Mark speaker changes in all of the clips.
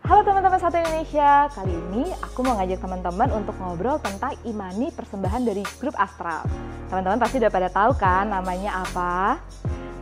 Speaker 1: Halo teman-teman satu Indonesia, kali ini aku mau ngajak teman-teman untuk ngobrol tentang e-money persembahan dari grup Astral. Teman-teman pasti udah pada tahu kan namanya apa?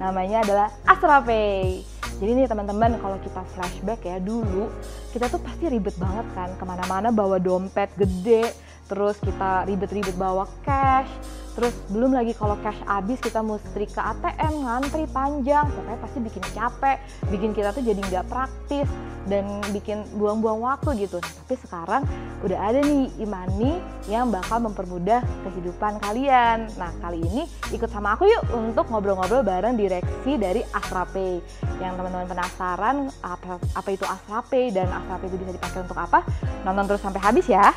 Speaker 1: Namanya adalah Astra Pay. Jadi nih teman-teman, kalau kita flashback ya dulu, kita tuh pasti ribet banget kan kemana-mana bawa dompet gede, terus kita ribet-ribet bawa cash, terus belum lagi kalau cash habis kita mesti ke ATM, ngantri panjang, pokoknya pasti bikin capek, bikin kita tuh jadi nggak praktis dan bikin buang-buang waktu gitu. Nah, tapi sekarang udah ada nih e-money yang bakal mempermudah kehidupan kalian. Nah, kali ini ikut sama aku yuk untuk ngobrol-ngobrol bareng direksi dari Astra Pay. Yang teman-teman penasaran apa itu Astra Pay dan Astra Pay itu bisa dipakai untuk apa? Nonton terus sampai habis ya.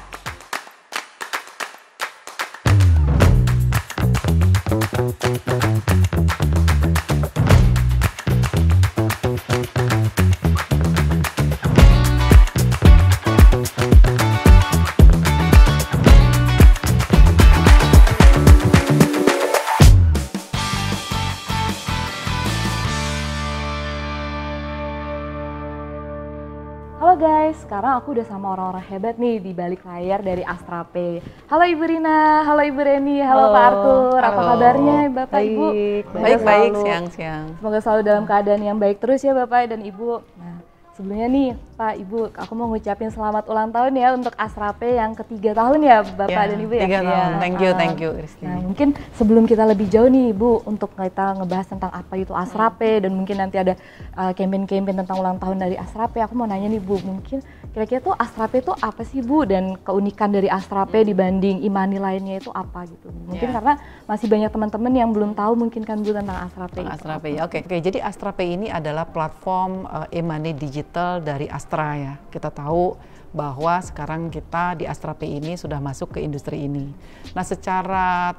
Speaker 1: Halo guys, sekarang aku udah sama orang-orang hebat nih di balik layar dari Astra Pay. Halo Ibu Rina, halo Ibu Reni, halo Pak Arthur. Apa kabarnya Bapak Ibu?
Speaker 2: Baik-baik, siang-siang.
Speaker 1: Semoga selalu dalam keadaan yang baik terus ya Bapak dan Ibu. Nah, sebelumnya nih Pak Ibu, aku mau ngucapin selamat ulang tahun ya untuk Astra Pay yang ketiga tahun ya Bapak dan Ibu ya.
Speaker 2: 3 tahun, thank you Christine.
Speaker 1: Nah, mungkin sebelum kita lebih jauh nih Ibu, untuk kita ngebahas tentang apa itu Astra Pay dan mungkin nanti ada campaign-campaign tentang ulang tahun dari Astra Pay, aku mau nanya nih Bu, mungkin kira-kira tuh Astra Pay itu apa sih Bu, dan keunikan dari Astra Pay dibanding e-money lainnya itu apa gitu? Mungkin karena masih banyak teman-teman yang belum tahu mungkin kan Bu tentang Astra Pay.
Speaker 2: Astra Pay, oke. Jadi Astra Pay ini adalah platform e-money digital dari Astra ya. Kita tahu bahwa sekarang kita di Astra Pay ini sudah masuk ke industri ini. Nah, secara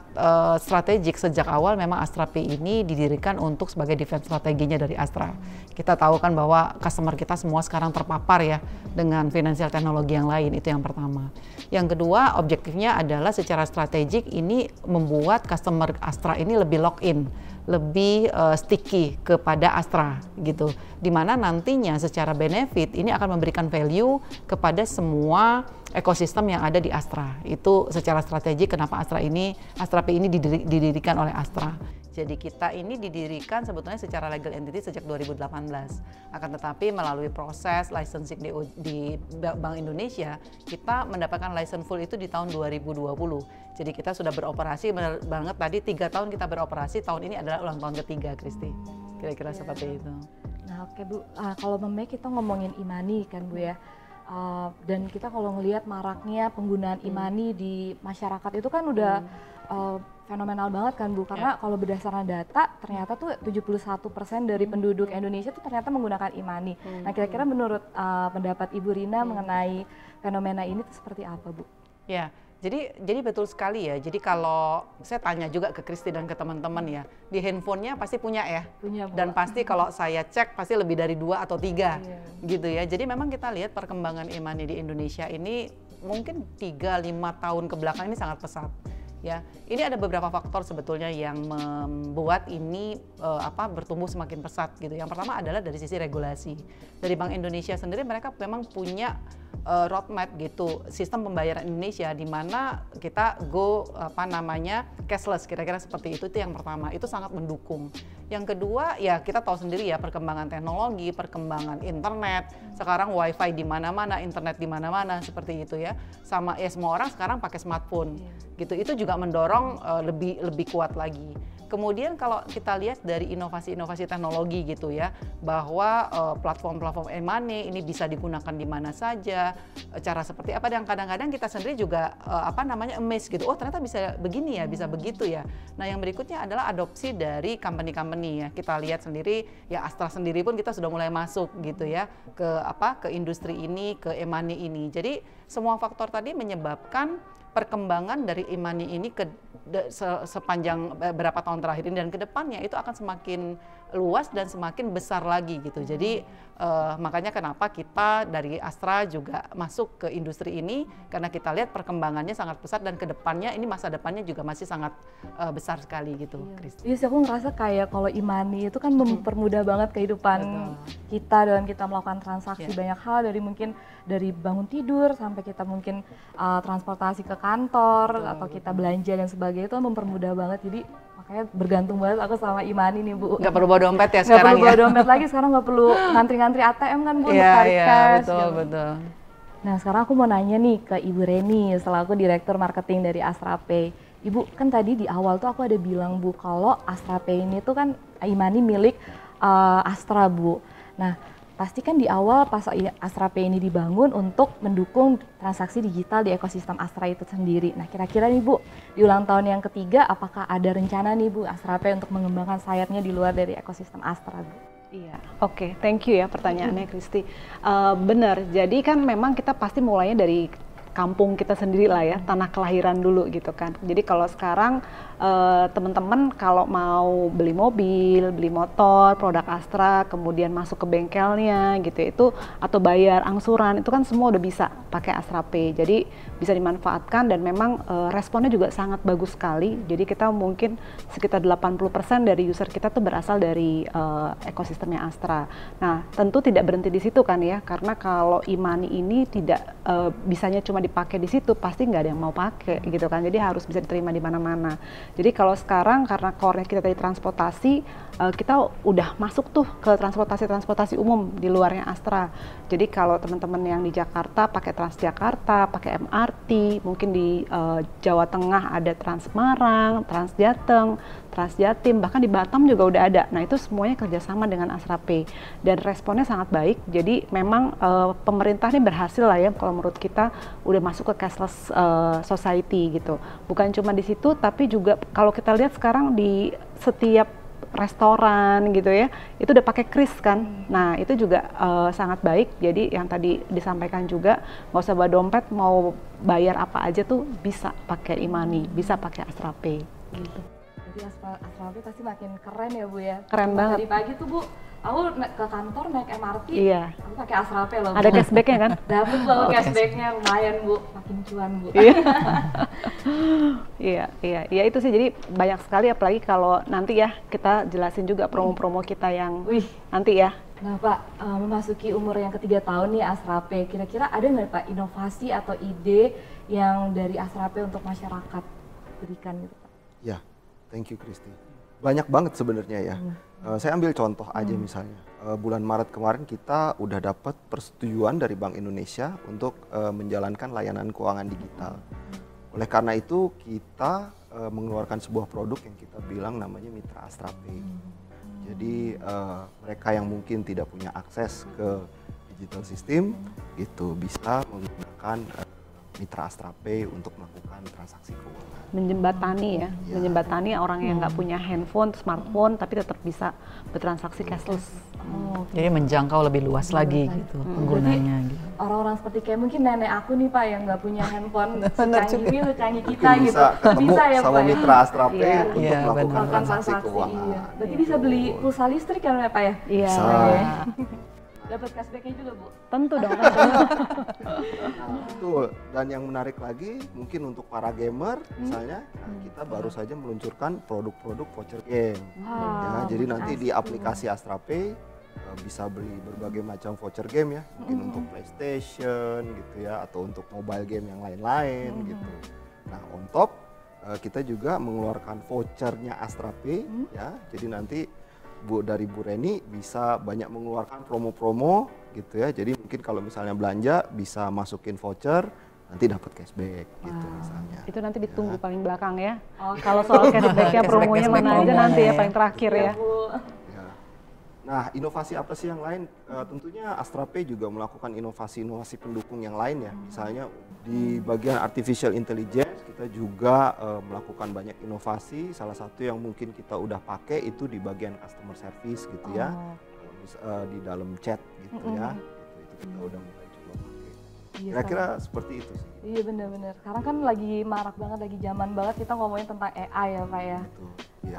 Speaker 2: strategik sejak awal memang Astra Pay ini didirikan untuk sebagai defense strateginya dari Astra. Kita tahu kan bahwa customer kita semua sekarang terpapar ya dengan finansial teknologi yang lain, itu yang pertama. Yang kedua, objektifnya adalah secara strategik ini membuat customer Astra ini lebih lock-in, lebih sticky kepada Astra gitu. Dimana nantinya secara benefit ini akan memberikan value kepada semua ekosistem yang ada di Astra. Itu secara strategi kenapa Astra Pay ini didirikan oleh Astra. Jadi kita ini didirikan sebetulnya secara legal entity sejak 2018. Akan tetapi melalui proses licensing di Bank Indonesia, kita mendapatkan license full itu di tahun 2020. Jadi kita sudah beroperasi, benar banget tadi 3 tahun kita beroperasi, tahun ini adalah ulang tahun ketiga, Kristi. Kira-kira seperti itu.
Speaker 1: Nah oke Bu, kalau memang kita ngomongin e-money kan Bu ya, dan kita kalau ngelihat maraknya penggunaan e-money di masyarakat itu kan udah fenomenal banget kan Bu, karena kalau berdasarkan data ternyata tuh 71% dari penduduk Indonesia tuh ternyata menggunakan e-money. Nah kira-kira menurut pendapat Ibu Rina mengenai fenomena ini tuh seperti apa Bu?
Speaker 2: Ya, jadi betul sekali ya. Jadi kalau saya tanya juga ke Kristi dan ke teman-teman ya, di handphonenya pasti punya ya.
Speaker 1: Punya, Bu.
Speaker 2: Dan pasti kalau saya cek pasti lebih dari 2 atau 3 gitu ya. Jadi memang kita lihat perkembangan e-money di Indonesia ini mungkin 3-5 tahun ke belakang ini sangat pesat. Ya, ini ada beberapa faktor sebetulnya yang membuat ini bertumbuh semakin pesat gitu. Yang pertama adalah dari sisi regulasi. Dari Bank Indonesia sendiri mereka memang punya roadmap gitu, sistem pembayaran Indonesia di mana kita cashless, kira-kira seperti itu yang pertama. Itu sangat mendukung. Yang kedua ya kita tahu sendiri ya perkembangan teknologi, perkembangan internet. Sekarang wifi di mana-mana, internet di mana-mana seperti itu ya. Sama ya semua orang sekarang pakai smartphone gitu. Itu juga mendorong lebih kuat lagi. Kemudian kalau kita lihat dari inovasi-inovasi teknologi gitu ya, bahwa platform-platform e-money ini bisa digunakan di mana saja, cara seperti apa, dan kadang-kadang kita sendiri juga amazed gitu, oh ternyata bisa begini ya, bisa begitu ya. Nah yang berikutnya adalah adopsi dari company-company ya, kita lihat sendiri ya Astra sendiri pun kita sudah mulai masuk gitu ya ke industri ini, ke e-money ini. Jadi semua faktor tadi menyebabkan perkembangan dari e-money ini sepanjang beberapa tahun terakhir ini dan ke depannya itu akan semakin luas dan semakin besar lagi gitu. Jadi makanya kenapa kita dari Astra juga masuk ke industri ini, karena kita lihat perkembangannya sangat pesat dan ke depannya ini masa depannya juga masih sangat besar sekali gitu.
Speaker 1: Iya sih, aku ngerasa kayak kalau e-money itu kan mempermudah banget kehidupan kita dalam kita melakukan transaksi banyak hal, dari mungkin dari bangun tidur sampai kita mungkin transportasi ke kantor atau kita belanja dan sebagainya, itu mempermudah banget. Jadi makanya bergantung banget aku sama e-money nih Bu.
Speaker 2: Nggak perlu bawa dompet ya
Speaker 1: Nggak
Speaker 2: sekarang
Speaker 1: perlu bawa dompet lagi, sekarang nggak perlu ngantri-ngantri ATM kan Bu, untuk tarik cash.
Speaker 2: Betul.
Speaker 1: Nah sekarang aku mau nanya nih ke Ibu Reni selaku Direktur Marketing dari Astra Pay. Ibu, kan tadi di awal tuh aku ada bilang Bu kalau Astra Pay ini tuh kan e-money milik Astra Bu. Nah pasti kan di awal pas Astra Pay ini dibangun untuk mendukung transaksi digital di ekosistem Astra itu sendiri. Nah kira-kira nih Bu, di ulang tahun yang ketiga apakah ada rencana nih Bu Astra Pay untuk mengembangkan sayapnya di luar dari ekosistem Astra Bu?
Speaker 3: Iya, oke, thank you ya pertanyaannya Kristi. Benar, jadi kan memang kita pasti mulainya dari kampung kita sendiri lah ya, tanah kelahiran dulu gitu kan. Jadi kalau sekarang teman-teman kalau mau beli mobil, beli motor, produk Astra, kemudian masuk ke bengkelnya gitu itu, atau bayar angsuran, itu kan semua udah bisa pakai Astra Pay. Jadi bisa dimanfaatkan dan memang responnya juga sangat bagus sekali. Jadi kita mungkin sekitar 80% dari user kita tuh berasal dari ekosistemnya Astra. Nah tentu tidak berhenti di situ kan ya, karena kalau e-money ini tidak bisanya cuma dipakai di situ, pasti nggak ada yang mau pakai gitu kan. Jadi harus bisa diterima di mana-mana. Jadi kalau sekarang karena core-nya kita dari transportasi, kita udah masuk tuh ke transportasi umum di luarnya Astra. Jadi kalau teman-teman yang di Jakarta pakai Transjakarta, pakai MRT, mungkin di Jawa Tengah ada Trans Semarang, Transjateng, Transjatim, bahkan di Batam juga udah ada. Nah itu semuanya kerjasama dengan Astra Pay dan responnya sangat baik. Jadi memang pemerintah ini berhasil lah ya kalau menurut kita udah masuk ke cashless society gitu. Bukan cuma di situ, tapi juga kalau kita lihat sekarang di setiap restoran gitu ya, itu udah pakai kris kan. Nah itu juga sangat baik. Jadi yang tadi disampaikan juga, nggak usah bawa dompet, mau bayar apa aja tuh bisa pakai e-money, bisa pakai Astra Pay gitu.
Speaker 1: Jadi Astra Pay pasti makin keren ya Bu ya.
Speaker 3: Keren banget.
Speaker 1: Tadi pagi tuh Bu, aku ke kantor naik MRT, aku pakai Astra Pay loh Bu.
Speaker 3: Ada cashbacknya kan?
Speaker 1: Dapet loh cashbacknya, lumayan Bu, makin cuan Bu.
Speaker 3: Iya itu sih, jadi banyak sekali, apalagi kalau nanti ya kita jelasin juga promo-promo kita yang nanti ya.
Speaker 1: Nah Pak, memasuki umur yang ketiga tahun nih Astra Pay, kira-kira ada nggak Pak inovasi atau ide yang dari Astra Pay untuk masyarakat berikan gitu Pak?
Speaker 4: Ya, thank you Kristi. Banyak banget sebenarnya ya. Saya ambil contoh aja misalnya. Bulan Maret kemarin kita udah dapat persetujuan dari Bank Indonesia untuk menjalankan layanan keuangan digital. Oleh karena itu kita mengeluarkan sebuah produk yang kita bilang namanya Mitra Astra Pay. Jadi mereka yang mungkin tidak punya akses ke digital system gitu bisa menggunakan Mitra Astra Pay untuk melakukan transaksi keuangan.
Speaker 3: Menjembatani ya, menjembatani orang yang nggak punya handphone, smartphone, tapi tetap bisa bertransaksi cashless.
Speaker 2: Jadi menjangkau lebih luas lagi gitu penggunanya. Gitu.
Speaker 1: Orang-orang seperti kayak mungkin nenek aku nih Pak yang nggak punya handphone secanggih kita
Speaker 4: mungkin
Speaker 1: gitu. Bisa ya
Speaker 4: sama
Speaker 1: Pak ya?
Speaker 4: Mitra Astra Pay untuk melakukan
Speaker 1: benar.
Speaker 4: transaksi keuangan.
Speaker 1: Berarti bisa beli pulsa listrik kan ya Pak ya?
Speaker 3: Iya.
Speaker 1: Dapat cashbacknya juga Bu?
Speaker 3: Tentu dong.
Speaker 4: Betul. Dan yang menarik lagi mungkin untuk para gamer misalnya, kita baru saja meluncurkan produk-produk voucher game. Ya, jadi nanti di aplikasi Astra Pay bisa beli berbagai macam voucher game ya, mungkin untuk PlayStation gitu ya, atau untuk mobile game yang lain-lain gitu. Nah on top kita juga mengeluarkan vouchernya Astra Pay ya, jadi nanti dari Bu Reni bisa banyak mengeluarkan promo-promo gitu ya. Jadi mungkin kalau misalnya belanja bisa masukin voucher, nanti dapat cashback gitu misalnya.
Speaker 3: Itu nanti ditunggu paling belakang ya. Kalau soal cashbacknya promonya mana aja nanti ya paling terakhir ya.
Speaker 4: Nah inovasi apa sih yang lain? Tentunya Astra Pay juga melakukan inovasi-inovasi pendukung yang lain ya. Misalnya di bagian artificial intelligence kita juga melakukan banyak inovasi. Salah satu yang mungkin kita udah pakai itu di bagian customer service gitu ya, di dalam chat gitu ya. Itu kita udah mulai coba pakai. Kira-kira seperti itu sih.
Speaker 1: Iya benar-benar. Sekarang kan lagi marak banget, lagi zaman banget kita ngomongin tentang AI ya Pak ya.
Speaker 4: Betul. Ya.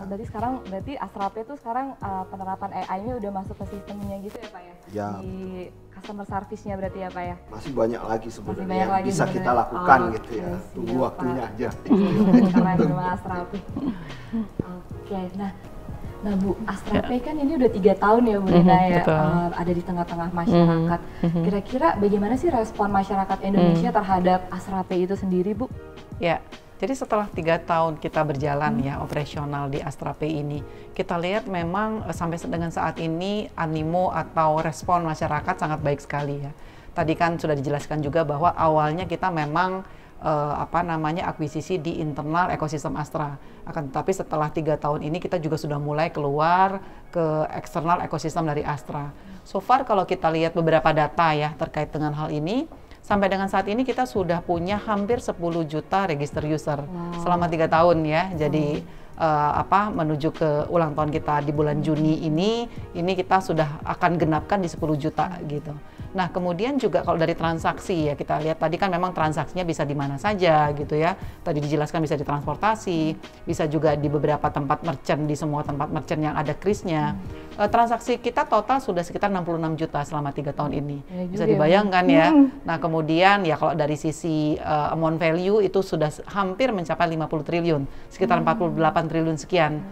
Speaker 1: Berarti Astra Pay itu sekarang penerapan AI-nya udah masuk ke sistemnya gitu ya Pak ya?
Speaker 4: Ya.
Speaker 1: Di customer service-nya berarti ya Pak ya?
Speaker 4: Masih banyak lagi sebenarnya yang
Speaker 1: lagi
Speaker 4: bisa
Speaker 1: sebenarnya.
Speaker 4: kita lakukan
Speaker 1: Oh,
Speaker 4: gitu ya.
Speaker 1: oke,
Speaker 4: Tunggu
Speaker 1: siap,
Speaker 4: waktunya
Speaker 1: Pak.
Speaker 4: aja.
Speaker 1: Keren sama Astra Pay. Oke, nah Bu, Astra Pay kan ini udah 3 tahun ya Bu Rina ya, ada di tengah-tengah masyarakat. Kira-kira bagaimana sih respon masyarakat Indonesia terhadap Astra Pay itu sendiri Bu?
Speaker 2: Ya, jadi setelah 3 tahun kita berjalan ya operasional di Astra Pay ini, kita lihat memang sampai dengan saat ini animo atau respon masyarakat sangat baik sekali ya. Tadi kan sudah dijelaskan juga bahwa awalnya kita memang akuisisi di internal ekosistem Astra. Akan tetapi setelah 3 tahun ini kita juga sudah mulai keluar ke eksternal ekosistem dari Astra. So far kalau kita lihat beberapa data ya terkait dengan hal ini, sampai dengan saat ini kita sudah punya hampir 10 juta register user selama 3 tahun ya. Jadi menuju ke ulang tahun kita di bulan Juni ini kita sudah akan genapkan di 10 juta gitu. Nah kemudian juga kalau dari transaksi ya kita lihat tadi kan memang transaksinya bisa di mana saja gitu ya. Tadi dijelaskan bisa di transportasi, bisa juga di beberapa tempat merchant, di semua tempat merchant yang ada krisnya. Transaksi kita total sudah sekitar 66 juta selama 3 tahun ini. Bisa dibayangkan ya. Nah kemudian ya kalau dari sisi amount value itu sudah hampir mencapai 50 triliun, sekitar 48 triliun sekian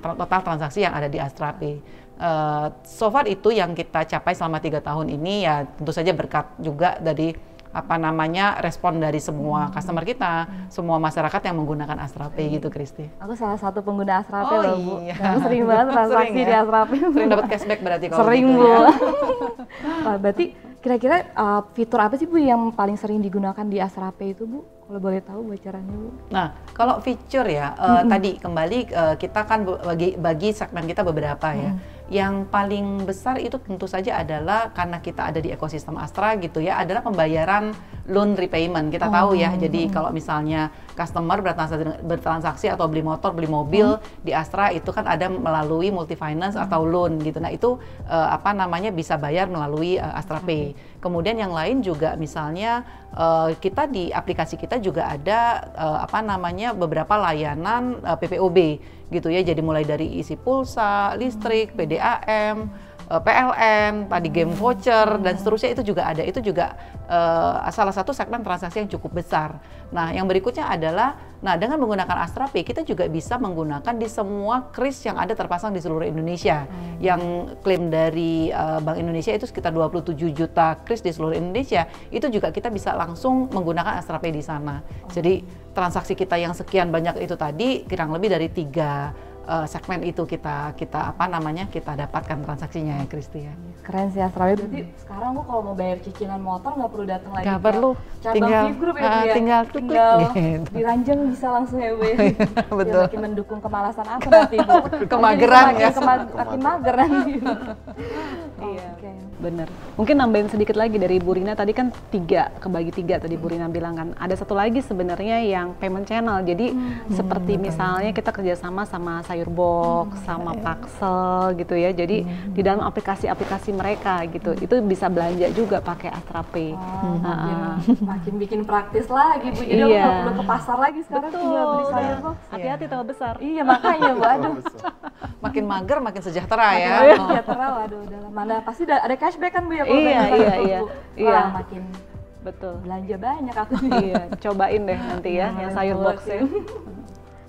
Speaker 2: total transaksi yang ada di Astra Pay. So far itu yang kita capai selama 3 tahun ini ya tentu saja berkat juga dari respon dari semua customer kita, semua masyarakat yang menggunakan Astra Pay gitu Kristi.
Speaker 1: Aku salah satu pengguna Astra Pay loh Bu.
Speaker 2: Iya.
Speaker 1: Aku sering banget transaksi di Astra Pay.
Speaker 2: Sering dapat cashback berarti kalau
Speaker 1: sering
Speaker 2: gitu,
Speaker 1: Bu.
Speaker 2: ya.
Speaker 1: Berarti kira-kira fitur apa sih Bu yang paling sering digunakan di Astra Pay itu Bu? Kalau boleh tahu bocorannya Bu.
Speaker 2: Nah, kalau fitur ya, tadi kembali kita kan bagi segmen kita beberapa ya. Yang paling besar itu tentu saja adalah karena kita ada di ekosistem Astra gitu ya, adalah pembayaran loan repayment. Kita tahu ya, jadi kalau misalnya customer bertransaksi atau beli motor, beli mobil di Astra itu kan ada melalui multi finance atau loan gitu. Nah, itu bisa bayar melalui Astra Pay. Kemudian yang lain juga misalnya kita di aplikasi kita juga ada beberapa layanan PPOB gitu ya. Jadi mulai dari isi pulsa, listrik, PDAM, PLN, tadi game voucher dan seterusnya itu juga ada. Itu juga salah satu segmen transaksi yang cukup besar. Nah, yang berikutnya adalah dengan menggunakan Astra Pay kita juga bisa menggunakan di semua kris yang ada terpasang di seluruh Indonesia. Yang klaim dari Bank Indonesia itu sekitar 27 juta kris di seluruh Indonesia. Itu juga kita bisa langsung menggunakan Astra Pay di sana. Jadi transaksi kita yang sekian banyak itu tadi kurang lebih dari 3 segmen itu kita dapatkan transaksinya ya Kristi ya.
Speaker 1: Keren sih Astra Pay. Berarti sekarang Bu kalau mau bayar cicilan motor nggak perlu datang lagi.
Speaker 2: Nggak perlu.
Speaker 1: Tinggal VIP Group ya Bu ya.
Speaker 2: Tinggal
Speaker 1: gitu. Diranjang bisa langsung ya Bu ya.
Speaker 2: Betul.
Speaker 1: Makin mendukung kemalasan aku nanti Bu.
Speaker 2: Kemageran ya.
Speaker 1: Makin mager nanti.
Speaker 3: Iya. Bener. Mungkin nambahin sedikit lagi dari Bu Rina tadi kan kebagi tiga tadi Bu Rina bilang kan. Ada satu lagi sebenarnya yang payment channel. Jadi seperti misalnya kita kerjasama sama Sayurbox, sama Paxel gitu ya. Jadi di dalam aplikasi-aplikasi mereka gitu, itu bisa belanja juga pakai Astra Pay.
Speaker 1: Makin bikin praktis lagi Bu. Jadi aku nggak perlu ke pasar lagi sekarang. Tinggal beli Sayurbox.
Speaker 3: Hati-hati tahu besar.
Speaker 1: Iya makanya Bu. Aduh.
Speaker 2: Makin mager makin sejahtera ya.
Speaker 1: Sejahtera. Waduh. Mana pasti ada cashback kan Bu ya?
Speaker 3: Iya.
Speaker 1: Wah, makin
Speaker 3: betul.
Speaker 1: Belanja banyak aku.
Speaker 3: Iya, cobain deh nanti ya yang Sayurbox ya.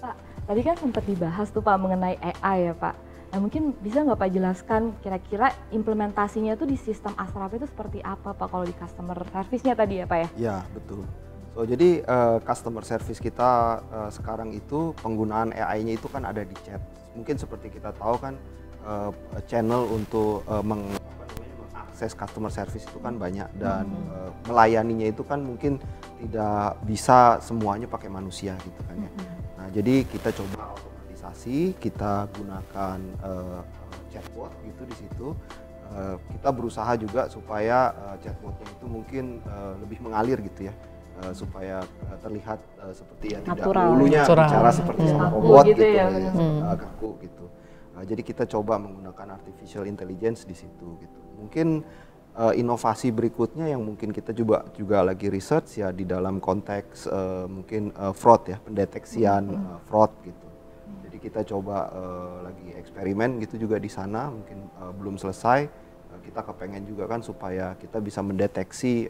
Speaker 1: Pak, tadi kan sempat dibahas tuh Pak mengenai AI ya Pak. Nah mungkin bisa nggak Pak jelaskan kira-kira implementasinya tuh di sistem Astra Pay itu seperti apa Pak kalau di customer service-nya tadi ya Pak ya?
Speaker 4: Ya betul. So jadi customer service kita sekarang itu penggunaan AI-nya itu kan ada di chat. Mungkin seperti kita tahu kan channel untuk mengakses customer service itu kan banyak dan melayaninya itu kan mungkin tidak bisa semuanya pakai manusia gitu kan ya. Nah jadi kita coba otomatisasi, kita gunakan chatbot gitu di situ. Kita berusaha juga supaya chatbotnya itu mungkin lebih mengalir gitu ya. Supaya terlihat seperti ya tidak melulunya bicara seperti sama robot gitu ya, kaku gitu. Jadi kita coba menggunakan artificial intelligence di situ gitu. Mungkin inovasi berikutnya yang mungkin kita juga lagi research ya di dalam konteks mungkin fraud ya, pendeteksian fraud gitu. Jadi kita coba lagi eksperimen gitu juga di sana, mungkin belum selesai. Kita kepengen juga kan supaya kita bisa mendeteksi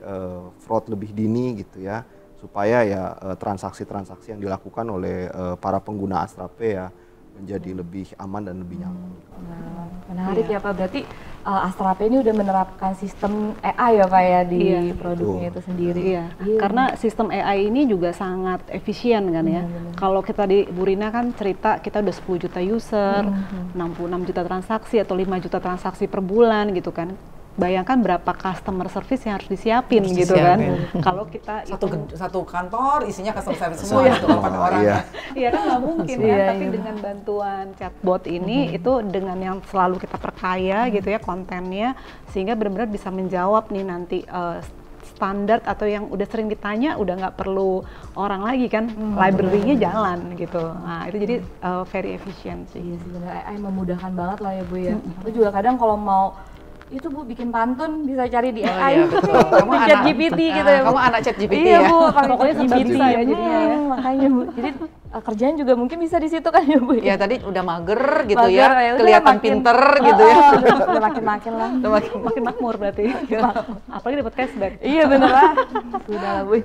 Speaker 4: fraud lebih dini gitu ya, supaya ya transaksi-transaksi yang dilakukan oleh para pengguna Astra-Pay ya menjadi lebih aman dan lebih nyaman.
Speaker 1: Nah, menarik ya Pak, berarti Astra-Pay ini udah menerapkan sistem AI ya Pak ya di produknya itu sendiri.
Speaker 3: Karena sistem AI ini juga sangat efisien kan ya. Kalau kita di Burina kan cerita kita udah 10 juta user, 66 juta transaksi atau 5 juta transaksi per bulan gitu kan. Bayangkan berapa customer service yang harus disiapin gitu kan. Kalau kita
Speaker 2: satu kantor isinya customer service semua itu pada orang.
Speaker 3: Iya kan nggak mungkin ya, tapi dengan bantuan chatbot ini itu dengan yang selalu kita perkaya gitu ya kontennya, sehingga benar-benar bisa menjawab nih nanti standar atau yang udah sering ditanya udah nggak perlu orang lagi kan, library-nya jalan gitu. Nah itu jadi very efficient sih.
Speaker 1: Iya sih benar, AI memudahkan banget lah ya Bu ya. Aku juga kadang kalau mau itu Bu bikin pantun bisa cari di AI.
Speaker 2: Kamu
Speaker 1: chat GPT gitu ya Bu.
Speaker 2: Kamu anak chat GPT
Speaker 1: iya,
Speaker 2: ya?
Speaker 1: Bu, pokoknya
Speaker 3: GPT ya jadinya ya.
Speaker 1: Makanya Bu, jadi kerjaan juga mungkin bisa di situ kan ya Bu.
Speaker 2: Ya tadi udah mager gitu
Speaker 1: Mager,
Speaker 2: ya, kelihatan pinter gitu ya.
Speaker 1: Udah makin-makin lah.
Speaker 3: Makin makmur berarti. Apalagi dapat cashback.
Speaker 1: Iya bener lah. Sudah lah Bu.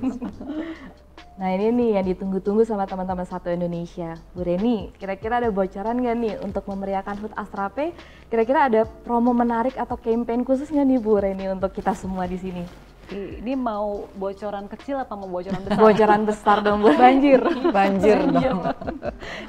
Speaker 1: Nah ini nih yang ditunggu-tunggu sama teman-teman satu Indonesia. Bu Reni, kira-kira ada bocoran nggak nih untuk memeriahkan HUT Astra-Pay? Kira-kira ada promo menarik atau campaign khususnya nih Bu Reni untuk kita semua di sini?
Speaker 3: Ini mau bocoran kecil apa mau bocoran besar?
Speaker 1: Bocoran besar dong Bu.
Speaker 3: Banjir.
Speaker 2: Banjir dong.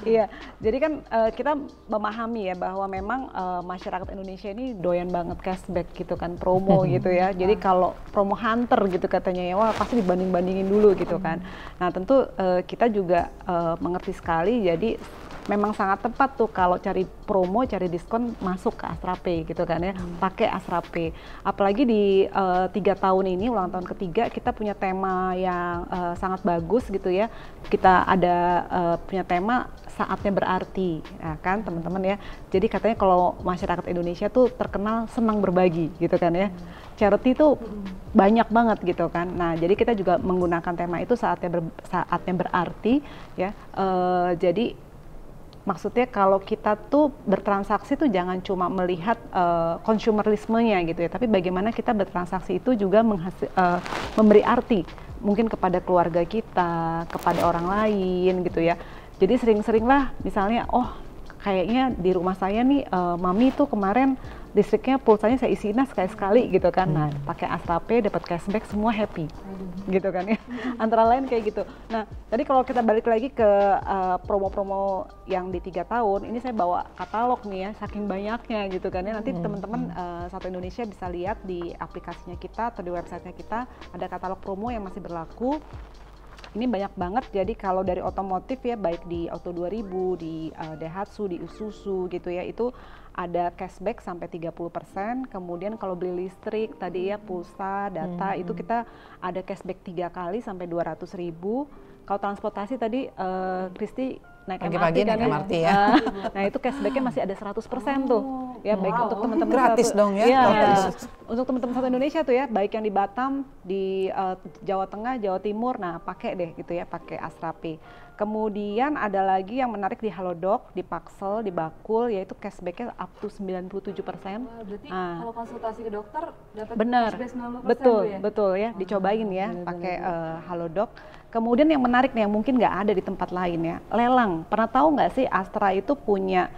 Speaker 3: Iya, jadi kan kita memahami ya bahwa memang masyarakat Indonesia ini doyan banget cashback gitu kan, promo gitu ya. Jadi kalau promo hunter gitu katanya ya, wah pasti dibanding-bandingin dulu gitu kan. Nah tentu kita juga mengerti sekali, jadi memang sangat tepat tuh kalau cari promo, cari diskon masuk ke Astra-Pay gitu kan ya, pakai Astra-Pay. Apalagi di 3 tahun ini, ulang tahun ketiga, kita punya tema yang sangat bagus gitu ya. Kita ada punya tema saatnya berarti, ya kan teman-teman ya. Jadi katanya kalau masyarakat Indonesia tuh terkenal senang berbagi gitu kan ya. Charity tuh banyak banget gitu kan. Nah jadi kita juga menggunakan tema itu saatnya berarti ya. Jadi maksudnya kalau kita tuh bertransaksi tuh jangan cuma melihat consumerismenya gitu ya, tapi bagaimana kita bertransaksi itu juga memberi arti mungkin kepada keluarga kita, kepada orang lain gitu ya. Jadi sering-seringlah misalnya, oh kayaknya di rumah saya nih mami tuh kemarin listriknya pulsanya saya isi sekali-sekali gitu kan. Nah, pakai Astra-Pay dapat cashback semua happy. Gitu kan ya. Antara lain kayak gitu. Nah, tadi kalau kita balik lagi ke promo-promo yang di 3 tahun, ini saya bawa katalog nih ya, saking banyaknya gitu kan ya. Nanti teman-teman satu Indonesia bisa lihat di aplikasinya kita atau di websitenya kita ada katalog promo yang masih berlaku. Ini banyak banget, jadi kalau dari otomotif ya, baik di Auto 2000, di Daihatsu, di Isuzu gitu ya, itu ada cashback sampai 30%. Kemudian kalau beli listrik tadi ya, pulsa, data, itu kita ada cashback 3 kali sampai 200.000. Kalau transportasi tadi Kristi naik
Speaker 2: pagi-pagi
Speaker 3: MRT kan
Speaker 2: naik
Speaker 3: ya?
Speaker 2: MRT ya.
Speaker 3: Nah itu cashbacknya masih ada 100% tuh. Ya baik untuk teman-teman
Speaker 2: gratis dong ya.
Speaker 3: Iya, untuk teman-teman satu Indonesia tuh ya, baik yang di Batam, di Jawa Tengah, Jawa Timur, nah pakai deh gitu ya, pakai Astra-Pay. Kemudian ada lagi yang menarik di Halodoc, di Paxel, di Bakul, yaitu cashbacknya up to 97%.
Speaker 1: Wah, berarti kalau konsultasi ke dokter dapat
Speaker 3: bener,
Speaker 1: cashback 90%
Speaker 3: betul,
Speaker 1: ya?
Speaker 3: betul ya, dicobain ya, pakai Halodoc. Kemudian yang menarik nih, yang mungkin nggak ada di tempat lain ya, lelang. Pernah tahu nggak sih Astra itu punya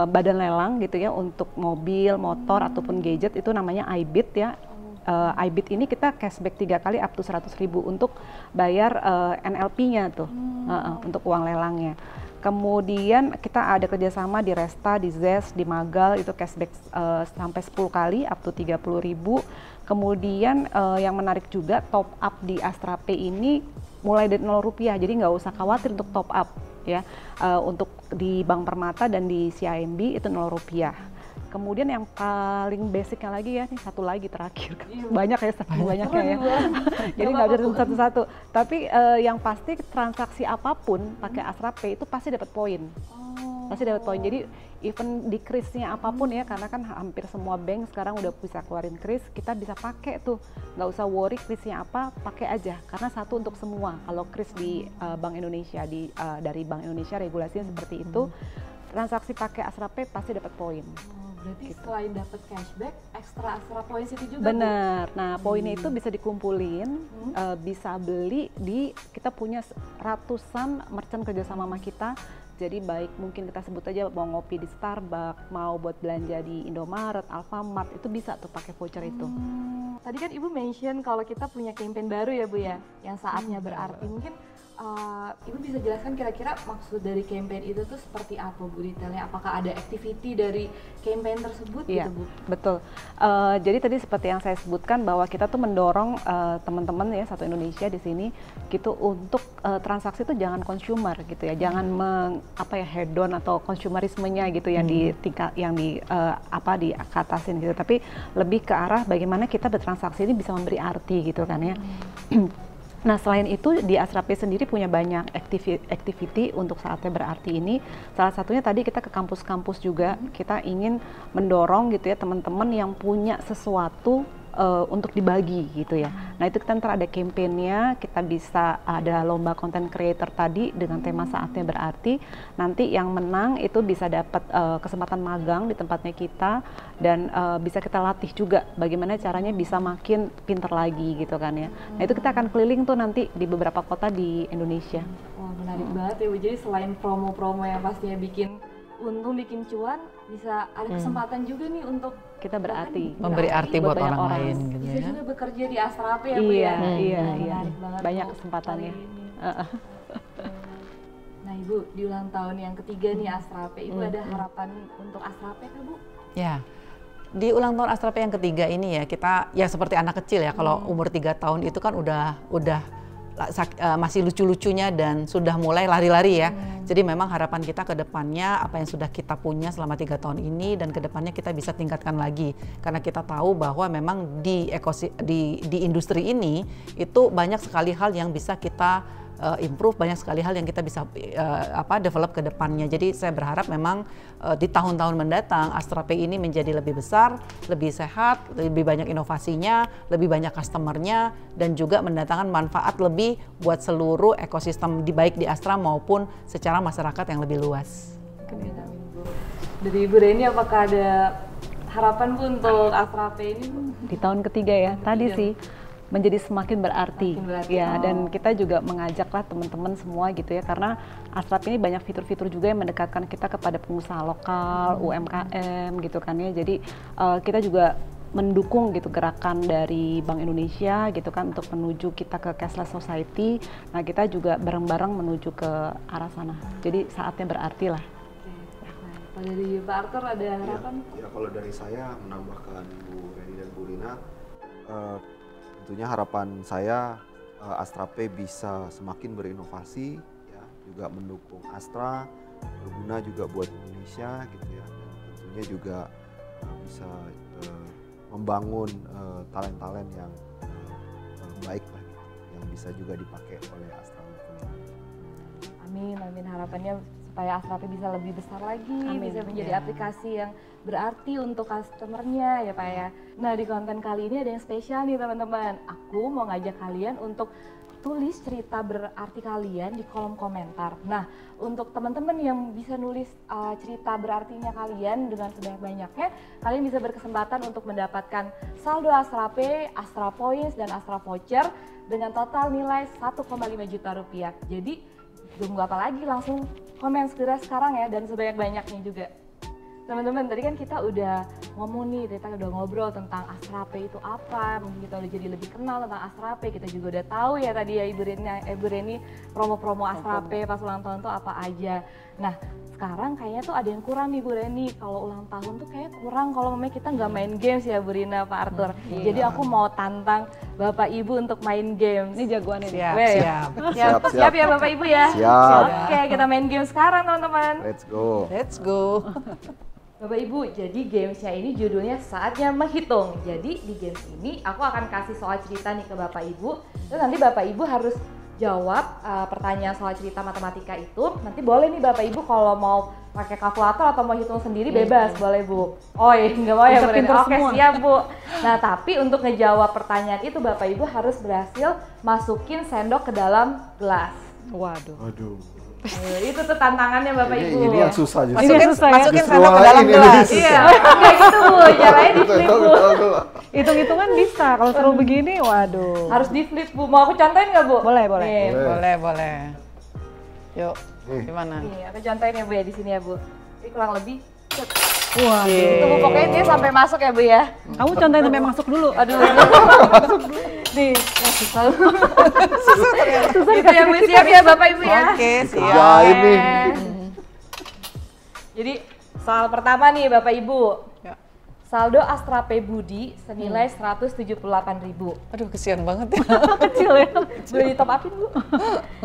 Speaker 3: badan lelang gitu ya untuk mobil, motor ataupun gadget, itu namanya iBid ya. iBid ini kita cashback 3 kali up to 100.000 untuk bayar NLP-nya tuh, untuk uang lelangnya. Kemudian kita ada kerjasama di Resta, di Zest, di Magal, itu cashback sampai 10 kali up to 30.000. Kemudian yang menarik juga, top up di Astra-Pay ini mulai dari Rp0, jadi nggak usah khawatir untuk top up ya. Untuk di Bank Permata dan di CIMB itu Rp0. Kemudian yang paling basicnya lagi ya, nih satu lagi terakhir, banyak ya, banyaknya ya. Jadi nggak bisa satu-satu. Tapi yang pasti transaksi apapun pakai Astra-Pay itu pasti dapat poin. pasti dapat poin. Jadi even di krisnya apapun ya, karena kan hampir semua bank sekarang udah bisa keluarin kris, kita bisa pakai tuh, nggak usah worry krisnya apa, pakai aja karena satu untuk semua. Kalau kris di Bank Indonesia dari Bank Indonesia regulasinya seperti itu, transaksi pakai Astra Pay pasti dapat poin.
Speaker 1: Berarti selain dapat cashback, ekstra points itu juga.
Speaker 3: Bener. Nah, poinnya itu bisa dikumpulin, bisa beli di, kita punya ratusan merchant kerjasama sama kita. Jadi baik mungkin kita sebut aja mau ngopi di Starbucks, mau buat belanja di Indomaret, Alfamart, itu bisa tuh pakai voucher itu.
Speaker 1: Tadi kan Ibu mention kalau kita punya campaign baru ya Bu ya, yang saatnya berarti. Mungkin Ibu bisa jelaskan kira-kira maksud dari campaign itu tuh seperti apa Bu detailnya? Apakah ada activity dari campaign tersebut
Speaker 3: Iya,
Speaker 1: gitu Bu?
Speaker 3: betul. Jadi tadi seperti yang saya sebutkan bahwa kita tuh mendorong teman-teman ya satu Indonesia di sini gitu untuk transaksi itu jangan consumer gitu ya, jangan head on atau konsumerismenya gitu yang di tingkat diatasin gitu, tapi lebih ke arah bagaimana kita bertransaksi ini bisa memberi arti gitu kan ya. Nah, selain itu di Astra Pay sendiri punya banyak activity untuk saatnya berarti ini. Salah satunya tadi kita ke kampus-kampus juga, kita ingin mendorong gitu ya teman-teman yang punya sesuatu untuk dibagi gitu ya. Nah, itu kita ntar ada campaignnya, kita bisa ada lomba content creator tadi dengan tema saatnya berarti. Nanti yang menang itu bisa dapat kesempatan magang di tempatnya kita, dan bisa kita latih juga bagaimana caranya bisa makin pinter lagi gitu kan ya. Nah, itu kita akan keliling tuh nanti di beberapa kota di Indonesia.
Speaker 1: Wah, menarik banget ya Bu. Jadi selain promo-promo yang pastinya bikin untung, bikin cuan, bisa ada kesempatan juga nih untuk
Speaker 3: kita berarti,
Speaker 2: memberi arti buat orang lain gitu
Speaker 1: bisa
Speaker 2: ya.
Speaker 1: juga bekerja di Astra Pay ya Bu ya.
Speaker 3: Iya.
Speaker 1: Menarik banget
Speaker 3: Banyak
Speaker 1: Bu,
Speaker 3: kesempatannya.
Speaker 1: kali ini. Nah Ibu, di ulang tahun yang ketiga nih Astra Pay, Ibu ada harapan untuk Astra Pay kah Bu?
Speaker 2: Ya, di ulang tahun Astra Pay yang ketiga ini ya, kita ya seperti anak kecil ya, kalau umur 3 tahun itu kan udah masih lucu-lucunya dan sudah mulai lari-lari ya. Jadi memang harapan kita ke depannya apa yang sudah kita punya selama 3 tahun ini, dan ke depannya kita bisa tingkatkan lagi. Karena kita tahu bahwa memang di industri ini itu banyak sekali hal yang bisa kita improve, banyak sekali hal yang kita bisa develop ke depannya. Jadi saya berharap memang di tahun-tahun mendatang Astra Pay ini menjadi lebih besar, lebih sehat, lebih banyak inovasinya, lebih banyak customernya, dan juga mendatangkan manfaat lebih buat seluruh ekosistem baik di Astra maupun secara masyarakat yang lebih luas.
Speaker 1: Amin, Bu. Dari Ibu Reni apakah ada harapan Bu untuk Astra Pay ini Bu?
Speaker 3: Di tahun ketiga ya, tadi sih menjadi semakin berarti, ya. Dan kita juga mengajaklah teman-teman semua gitu ya, karena Astra Pay ini banyak fitur-fitur juga yang mendekatkan kita kepada pengusaha lokal, UMKM gitu kan ya. Jadi kita juga mendukung gitu gerakan dari Bank Indonesia gitu kan untuk menuju kita ke cashless society. Nah, kita juga bareng-bareng menuju ke arah sana. Jadi saatnya berarti lah.
Speaker 1: Kalau dari Pak Arthur ada harapan?
Speaker 4: Ya, kalau dari saya menambahkan Bu Reni dan Bu Rina, tentunya harapan saya Astra Pay bisa semakin berinovasi, ya, juga mendukung Astra, berguna juga buat Indonesia gitu ya, dan tentunya juga bisa membangun talent-talent yang baik lah gitu, yang bisa juga dipakai oleh Astra.
Speaker 1: Amin, harapannya supaya Astra Pay bisa lebih besar lagi, bisa menjadi aplikasi yang berarti untuk customernya ya Pak ya. Nah, di konten kali ini ada yang spesial nih teman-teman. Aku mau ngajak kalian untuk tulis cerita berarti kalian di kolom komentar. Nah, untuk teman-teman yang bisa nulis cerita berartinya kalian dengan sebanyak-banyaknya, kalian bisa berkesempatan untuk mendapatkan saldo Astra Pay, Astra Points, dan Astra Voucher dengan total nilai 1,5 juta rupiah. Jadi, tunggu apa lagi, langsung komen segera sekarang ya, dan sebanyak-banyaknya juga. Teman-teman, tadi kan kita udah ngomong nih, kita udah ngobrol tentang Astra Pay itu apa, mungkin kita udah jadi lebih kenal tentang Astra Pay, kita juga udah tahu ya tadi ya Ibu Reni promo-promo Astra Pay pas ulang tahun tuh apa aja. Nah, sekarang kayaknya tuh ada yang kurang nih Bu Reni, kalau ulang tahun tuh kayak kurang kalau memang kita nggak main games ya Bu Rina, Pak Arthur. Jadi aku mau tantang Bapak Ibu untuk main games.
Speaker 3: Ini jagoannya nih.
Speaker 1: Siap ya Bapak Ibu ya?
Speaker 4: Siap.
Speaker 1: Oke, kita main game sekarang teman-teman.
Speaker 4: Let's go.
Speaker 1: Bapak Ibu, jadi gamesnya ini judulnya Saatnya Menghitung. Jadi di games ini aku akan kasih soal cerita nih ke Bapak Ibu, terus nanti Bapak Ibu harus jawab pertanyaan soal cerita matematika itu. Nanti boleh nih Bapak Ibu kalau mau pakai kalkulator atau mau hitung sendiri bebas, boleh Bu. Oh iya, nggak mau ya Bu? Oke, siap Bu. Nah, tapi untuk ngejawab pertanyaan itu Bapak Ibu harus berhasil masukin sendok ke dalam gelas.
Speaker 3: Waduh.
Speaker 4: Aduh.
Speaker 1: Itu tuh tantangannya Bapak Ibu.
Speaker 4: Ini yang susah justru.
Speaker 2: Masukin
Speaker 4: Justru
Speaker 2: sendok ke dalam
Speaker 4: ini
Speaker 2: gelas.
Speaker 4: susah.
Speaker 1: Iya, kayak gitu Bu, caranya di flip Bu.
Speaker 3: Hitung-hitungan bisa, kalau seru begini, waduh.
Speaker 1: Harus di flip Bu, mau aku contohin nggak Bu?
Speaker 3: Boleh, boleh.
Speaker 1: Nih,
Speaker 2: Boleh. Yuk, gimana?
Speaker 1: nih, aku contohin ya Bu ya di sini ya Bu. Ini kurang lebih.
Speaker 3: Wah,
Speaker 1: Itu Bu, pokoknya dia sampai masuk ya Bu ya.
Speaker 3: kamu contohin sampai masuk dulu.
Speaker 1: Aduh,
Speaker 3: Nih,
Speaker 1: susah itu ya Bu, siap ya Bapak Ibu ya.
Speaker 2: Oke, siap.
Speaker 4: Kerjain nih.
Speaker 1: Jadi soal pertama nih Bapak Ibu.
Speaker 2: Ya.
Speaker 1: Saldo Astra Pay Budi senilai 178.000.
Speaker 2: Aduh, kesian banget ya.
Speaker 3: kecil ya.
Speaker 1: Boleh di top upin Bu.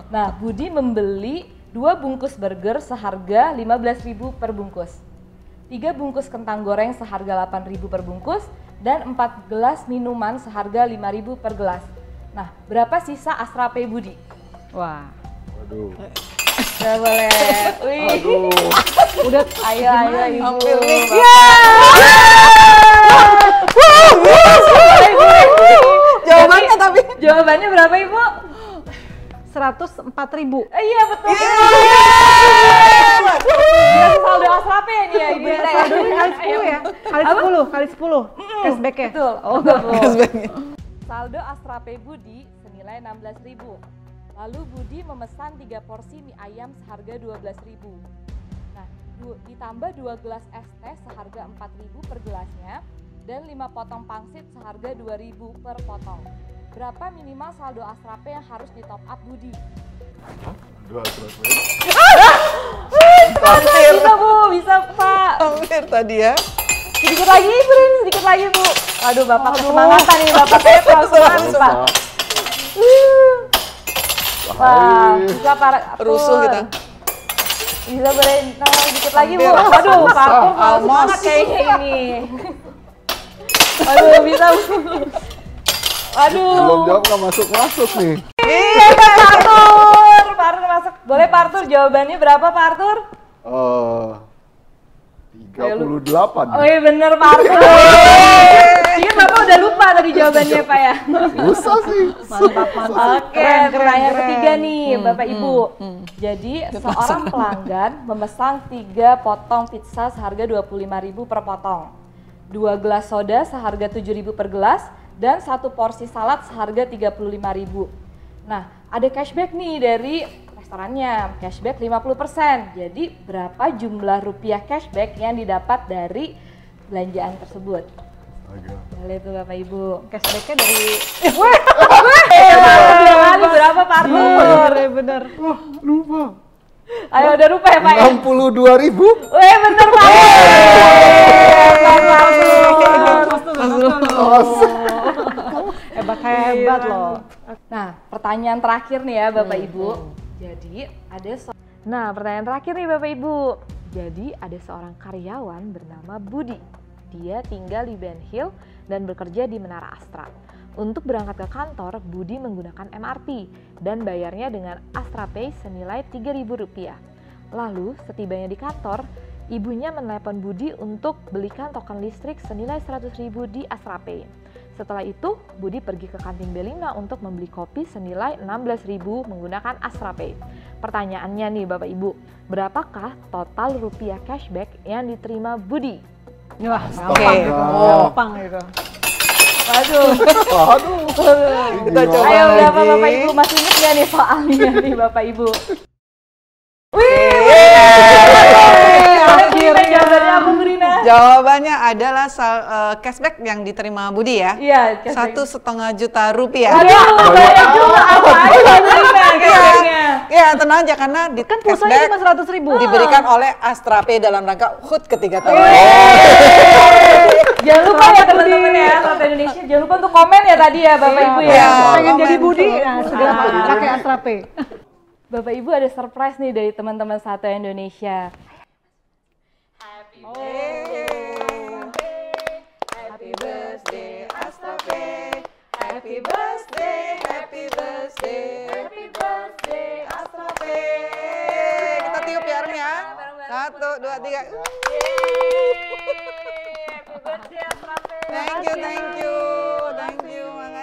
Speaker 1: Nah, Budi membeli 2 bungkus burger seharga 15.000 per bungkus. 3 bungkus kentang goreng seharga 8.000 per bungkus dan 4 gelas minuman seharga 5.000 per gelas. Nah, berapa sisa Astra Pay Budi?
Speaker 3: Wah,
Speaker 4: Aduh.
Speaker 1: Udah boleh. Wih.
Speaker 4: Aduh.
Speaker 3: udah
Speaker 1: Ayo Ibu.
Speaker 2: Ambil nih.
Speaker 1: Jawabannya tapi. Jawabannya berapa Ibu?
Speaker 3: 104.000.
Speaker 1: Iya betul. Saldo Astra Pay ini ya Ibu.
Speaker 3: Saldonya kali 10 ya? Kali 10 cashback-nya.
Speaker 1: Betul. Oh,
Speaker 2: Cashback-nya.
Speaker 1: Saldo Astra Pay Budi senilai 16.000. Lalu Budi memesan 3 porsi mie ayam seharga 12.000. Nah, ditambah 2 gelas es teh seharga 4.000 per gelasnya dan 5 potong pangsit seharga 2.000 per potong. Berapa minimal saldo Astra Pay yang harus di top up Budi?
Speaker 4: Aduh,
Speaker 1: Bisa Bu, bisa Pak.
Speaker 2: Hampir tadi ya.
Speaker 1: Sedikit lagi Ibu, Rin, sedikit lagi Bu. Aduh Bapak kesemangatan nih, Bapak saya terlalu semangat Pak. Wah, bisa para
Speaker 2: Rusuh kita.
Speaker 1: Bisa berain, dikit lagi Bu.
Speaker 2: Hampir.
Speaker 1: Aduh, parkur kalau semangat kayaknya ini. Aduh, bisa Bu. Aduh.
Speaker 4: Belum jawab nggak masuk nih.
Speaker 1: Iya, Partur. Partur masuk. Boleh Partur, jawabannya berapa Partur?
Speaker 4: 38.
Speaker 1: Oh iya bener Partur. Iya Bapak udah lupa tadi jawabannya Pak ya.
Speaker 4: Susah sih.
Speaker 3: Mantap.
Speaker 1: Oke, pertanyaan ketiga nih Bapak Ibu. Jadi seorang pelanggan memesan 3 potong pizza seharga 25.000 per potong, 2 gelas soda seharga 7.000 per gelas, dan 1 porsi salad seharga 35.000. Nah, ada cashback nih dari restorannya, cashback 50%. Jadi berapa jumlah rupiah cashback yang didapat dari belanjaan tersebut? Boleh tuh Bapak Ibu.
Speaker 3: Cashback-nya dari
Speaker 1: Berapa Partur?
Speaker 3: bener.
Speaker 4: Wah, lupa.
Speaker 1: Ayo udah lupa ya Pak ya?
Speaker 4: 62.000.
Speaker 1: Weh bener Pak.
Speaker 3: Hebat loh.
Speaker 1: Nah, pertanyaan terakhir nih ya Bapak Ibu. Jadi pertanyaan terakhir nih Bapak Ibu. Jadi ada seorang karyawan bernama Budi. Dia tinggal di Ben Hill dan bekerja di Menara Astra. Untuk berangkat ke kantor, Budi menggunakan MRT dan bayarnya dengan Astra Pay senilai Rp3.000. Lalu, setibanya di kantor, ibunya menelepon Budi untuk belikan token listrik senilai 100.000 di Astra Pay. Setelah itu, Budi pergi ke kantin B5 untuk membeli kopi senilai 16.000 menggunakan Astra Pay. Pertanyaannya nih Bapak Ibu, berapakah total rupiah cashback yang diterima Budi?
Speaker 3: Wah,
Speaker 2: Gampang
Speaker 3: itu.
Speaker 1: Waduh.
Speaker 2: Kita coba
Speaker 1: Ayo
Speaker 2: lagi.
Speaker 1: Bapak Ibu, masih ingat nggak nih soalnya nih Bapak Ibu? Akhirnya jawabannya apa Rina?
Speaker 2: Jawabannya adalah cashback yang diterima Budi ya.
Speaker 1: Iya, cashback.
Speaker 2: 1,5 juta rupiah.
Speaker 1: Aduh, banyak juga apa aja Rina cashbacknya.
Speaker 2: Ya tenang aja karena di
Speaker 3: Kan pulsanya cuma
Speaker 2: cashback
Speaker 3: 100.000.
Speaker 2: diberikan oleh Astra Pay dalam rangka HUT ketiga tahun.
Speaker 1: Jangan lupa ya teman-teman ya, Sobat Indonesia. Jangan lupa untuk komen ya tadi ya Bapak Ibu ya.
Speaker 2: Iya.
Speaker 3: Pengen jadi
Speaker 2: Komen
Speaker 3: Budi,
Speaker 2: tuh.
Speaker 3: nah segera pakai Astra Pay.
Speaker 1: Bapak Ibu ada surprise nih dari teman-teman Satu Indonesia.
Speaker 2: Happy birthday Astra Pay. Happy birthday, happy birthday, happy birthday Astra Pay. Kita tiup ya Army ya. 1, 2, bertiga. Thank you.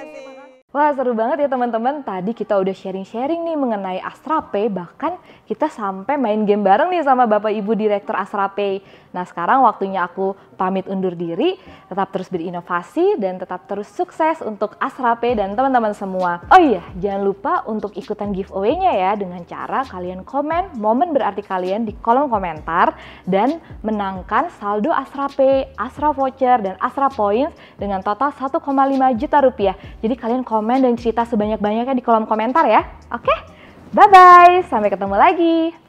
Speaker 2: Makasih.
Speaker 1: Wah, seru banget ya teman-teman. Tadi kita udah sharing-sharing nih mengenai Astra Pay, bahkan kita sampai main game bareng nih sama Bapak Ibu Direktur Astra Pay. Nah, sekarang waktunya aku pamit undur diri, tetap terus berinovasi dan tetap terus sukses untuk Astra Pay dan teman-teman semua. Oh iya, jangan lupa untuk ikutan giveaway-nya ya dengan cara kalian komen momen berarti kalian di kolom komentar dan menangkan saldo Astra Pay, Astra Voucher, dan Astra Points dengan total 1,5 juta rupiah. Jadi kalian komen dan cerita sebanyak-banyaknya di kolom komentar ya. Oke? Bye-bye, sampai ketemu lagi.